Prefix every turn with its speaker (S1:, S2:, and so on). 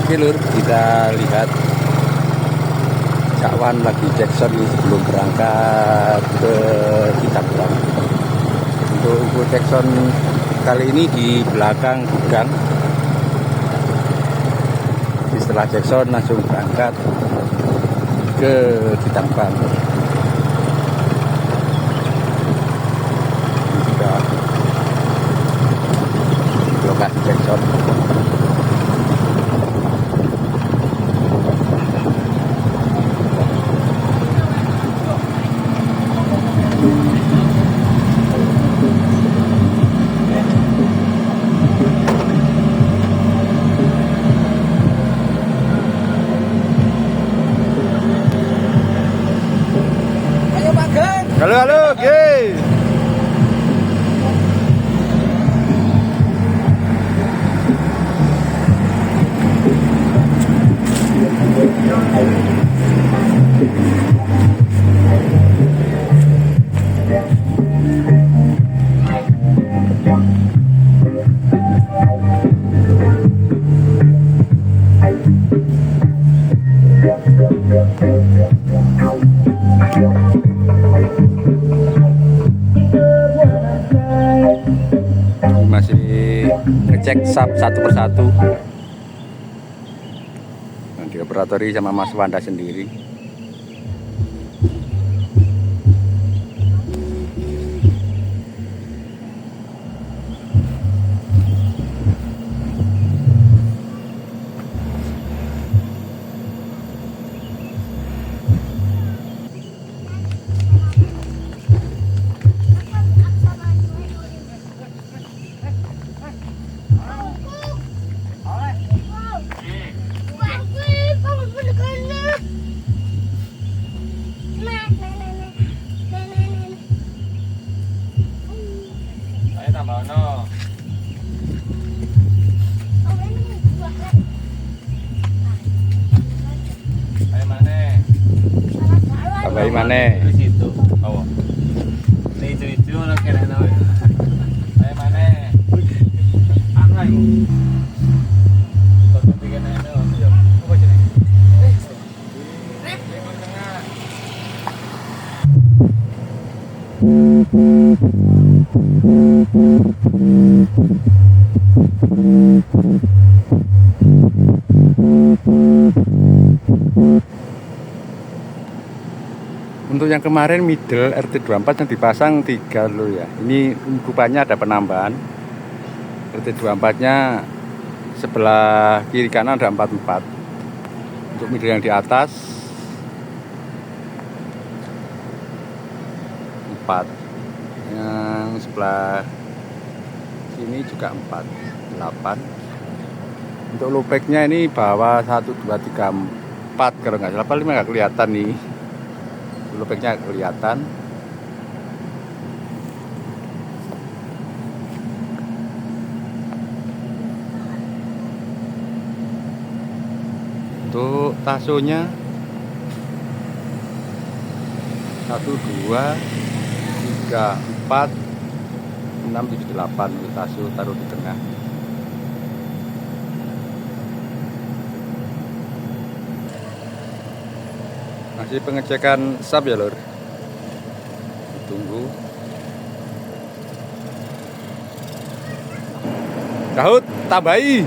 S1: Oke lur, kita lihat Cakwan lagi Jackson sebelum berangkat ke Gudang. Untuk Jackson kali ini di belakang gudang. Setelah Jackson langsung berangkat ke Gudang. Ini juga lokasi Jackson. Halo, gey. Masih ngecek sub satu persatu. Yang dioperatori sama Mas Wanda sendiri. Tambahin mana?
S2: Di situ. Oh. Ini itu lah kena nawe. Ayo mana? Angai. Toto bikin ano. Apa jadi?
S1: Untuk yang kemarin middle RT24 yang dipasang 3 loh ya. Ini kubannya ada penambahan. RT24-nya sebelah kiri kanan ada 44. Untuk middle yang di atas 4. Yang sebelah sini juga 4, 8. Untuk loopbacknya ini bawah 1, 2, 3, 4 kalau nggak salah. Paling nggak kelihatan nih. Loopbacknya kelihatan. Untuk tasonya 1, 2, 3, 4, 6, 7, 8. Untuk taso taruh di tengah. Masih pengecekan sub ya lor. Tunggu. Sahut, tambahi.